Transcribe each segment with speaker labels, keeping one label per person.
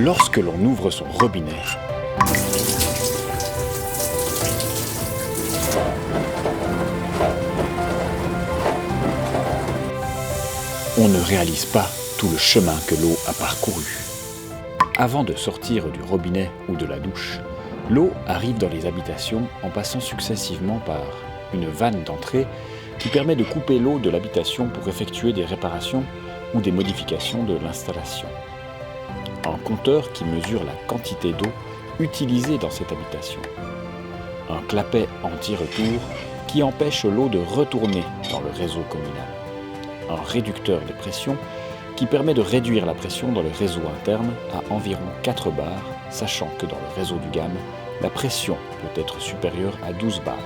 Speaker 1: Lorsque l'on ouvre son robinet, on ne réalise pas tout le chemin que l'eau a parcouru. Avant de sortir du robinet ou de la douche, l'eau arrive dans les habitations en passant successivement par une vanne d'entrée qui permet de couper l'eau de l'habitation pour effectuer des réparations ou des modifications de l'installation. Un compteur qui mesure la quantité d'eau utilisée dans cette habitation. Un clapet anti-retour qui empêche l'eau de retourner dans le réseau communal. Un réducteur de pression qui permet de réduire la pression dans le réseau interne à environ 4 bars, sachant que dans le réseau du GAM, la pression peut être supérieure à 12 bars.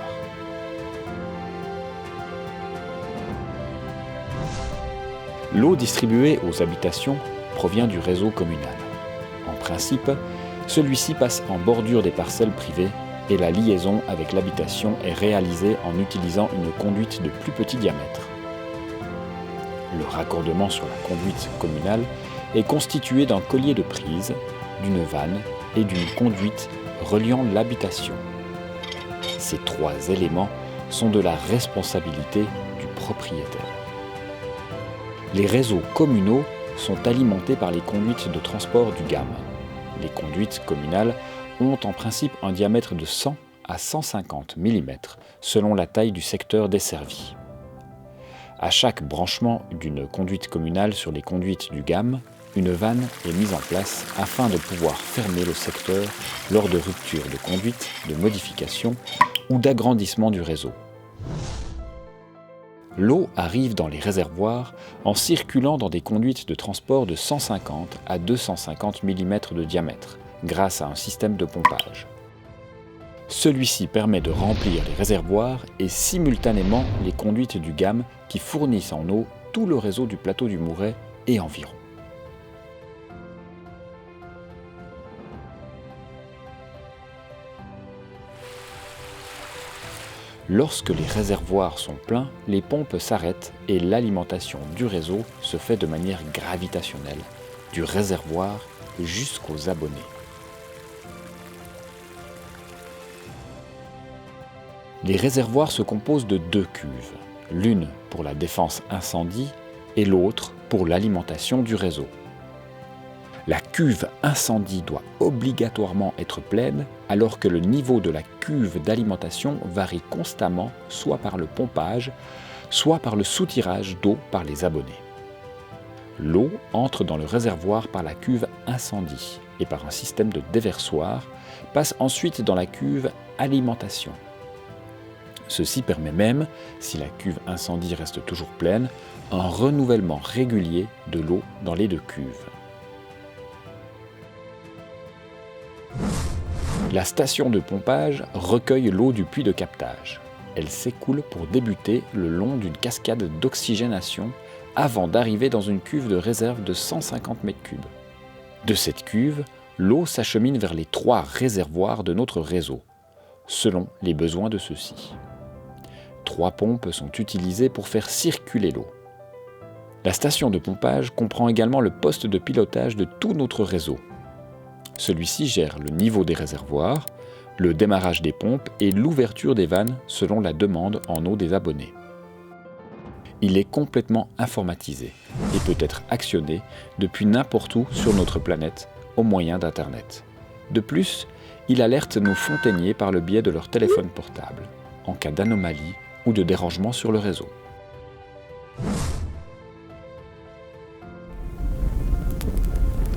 Speaker 1: L'eau distribuée aux habitations provient du réseau communal. En principe, celui-ci passe en bordure des parcelles privées et la liaison avec l'habitation est réalisée en utilisant une conduite de plus petit diamètre. Le raccordement sur la conduite communale est constitué d'un collier de prise, d'une vanne et d'une conduite reliant l'habitation. Ces 3 éléments sont de la responsabilité du propriétaire. Les réseaux communaux sont alimentés par les conduites de transport du GAM. Les conduites communales ont en principe un diamètre de 100 à 150 mm selon la taille du secteur desservi. À chaque branchement d'une conduite communale sur les conduites du GAM, une vanne est mise en place afin de pouvoir fermer le secteur lors de rupture de conduite, de modification ou d'agrandissement du réseau. L'eau arrive dans les réservoirs en circulant dans des conduites de transport de 150 à 250 mm de diamètre, grâce à un système de pompage. Celui-ci permet de remplir les réservoirs et simultanément les conduites du GAM qui fournissent en eau tout le réseau du plateau du Mouret et environ. Lorsque les réservoirs sont pleins, les pompes s'arrêtent et l'alimentation du réseau se fait de manière gravitationnelle, du réservoir jusqu'aux abonnés. Les réservoirs se composent de 2 cuves, l'une pour la défense incendie et l'autre pour l'alimentation du réseau. La cuve incendie doit obligatoirement être pleine alors que le niveau de la cuve d'alimentation varie constamment soit par le pompage, soit par le soutirage d'eau par les abonnés. L'eau entre dans le réservoir par la cuve incendie et par un système de déversoir passe ensuite dans la cuve alimentation. Ceci permet même, si la cuve incendie reste toujours pleine, un renouvellement régulier de l'eau dans les 2 cuves. La station de pompage recueille l'eau du puits de captage. Elle s'écoule pour débuter le long d'une cascade d'oxygénation avant d'arriver dans une cuve de réserve de 150 m3. De cette cuve, l'eau s'achemine vers les 3 réservoirs de notre réseau, selon les besoins de ceux-ci. 3 pompes sont utilisées pour faire circuler l'eau. La station de pompage comprend également le poste de pilotage de tout notre réseau. Celui-ci gère le niveau des réservoirs, le démarrage des pompes et l'ouverture des vannes selon la demande en eau des abonnés. Il est complètement informatisé et peut être actionné depuis n'importe où sur notre planète au moyen d'Internet. De plus, il alerte nos fontainiers par le biais de leur téléphone portable, en cas d'anomalie ou de dérangement sur le réseau.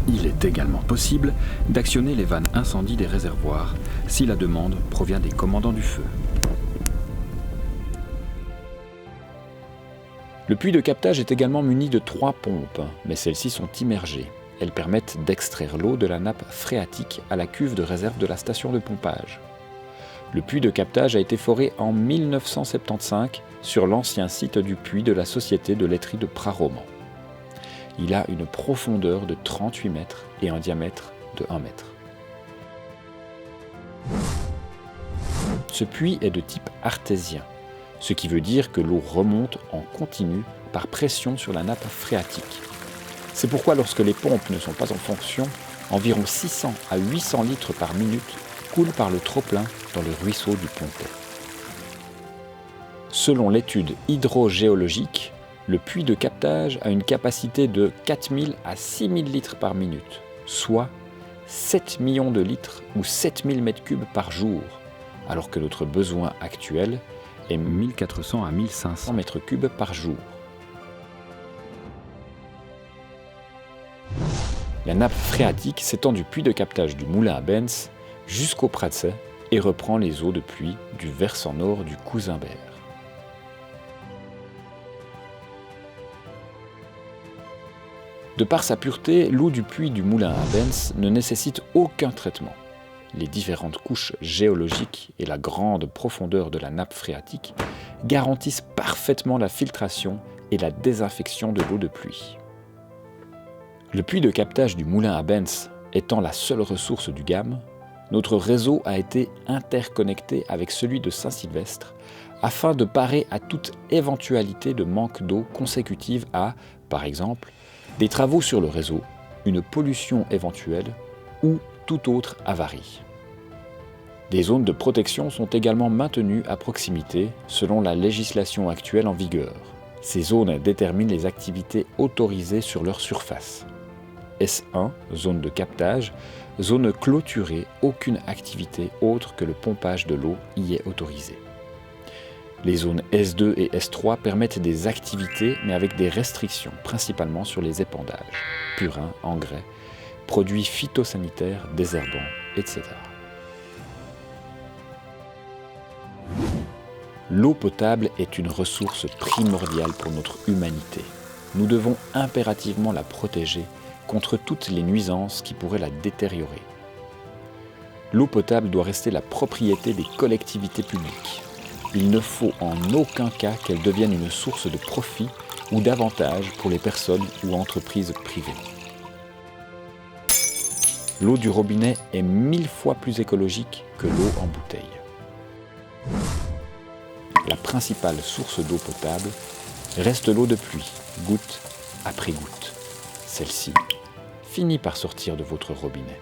Speaker 1: Il est également possible d'actionner les vannes incendie des réservoirs si la demande provient des commandants du feu. Le puits de captage est également muni de 3 pompes, mais celles-ci sont immergées. Elles permettent d'extraire l'eau de la nappe phréatique à la cuve de réserve de la station de pompage. Le puits de captage a été foré en 1975 sur l'ancien site du puits de la Société de laiterie de Praraumont. Il a une profondeur de 38 mètres et un diamètre de 1 mètre. Ce puits est de type artésien, ce qui veut dire que l'eau remonte en continu par pression sur la nappe phréatique. C'est pourquoi lorsque les pompes ne sont pas en fonction, environ 600 à 800 litres par minute coulent par le trop-plein dans le ruisseau du Pontet. Selon l'étude hydrogéologique, le puits de captage a une capacité de 4000 à 6000 litres par minute, soit 7 millions de litres ou 7000 mètres cubes par jour, alors que notre besoin actuel est 1400 à 1500 mètres cubes par jour. La nappe phréatique s'étend du puits de captage du moulin à Benz jusqu'au Pratzet et reprend les eaux de pluie du versant nord du Cousimbert. De par sa pureté, l'eau du puits du moulin à Benz ne nécessite aucun traitement. Les différentes couches géologiques et la grande profondeur de la nappe phréatique garantissent parfaitement la filtration et la désinfection de l'eau de pluie. Le puits de captage du moulin à Benz étant la seule ressource du GAM, notre réseau a été interconnecté avec celui de Saint-Sylvestre afin de parer à toute éventualité de manque d'eau consécutive à, par exemple, des travaux sur le réseau, une pollution éventuelle ou toute autre avarie. Des zones de protection sont également maintenues à proximité selon la législation actuelle en vigueur. Ces zones déterminent les activités autorisées sur leur surface. S1, zone de captage, zone clôturée, aucune activité autre que le pompage de l'eau y est autorisée. Les zones S2 et S3 permettent des activités, mais avec des restrictions, principalement sur les épandages, purins, engrais, produits phytosanitaires, désherbants, etc. L'eau potable est une ressource primordiale pour notre humanité. Nous devons impérativement la protéger contre toutes les nuisances qui pourraient la détériorer. L'eau potable doit rester la propriété des collectivités publiques. Il ne faut en aucun cas qu'elle devienne une source de profit ou d'avantage pour les personnes ou entreprises privées. L'eau du robinet est 1000 fois plus écologique que l'eau en bouteille. La principale source d'eau potable reste l'eau de pluie, goutte après goutte. Celle-ci finit par sortir de votre robinet.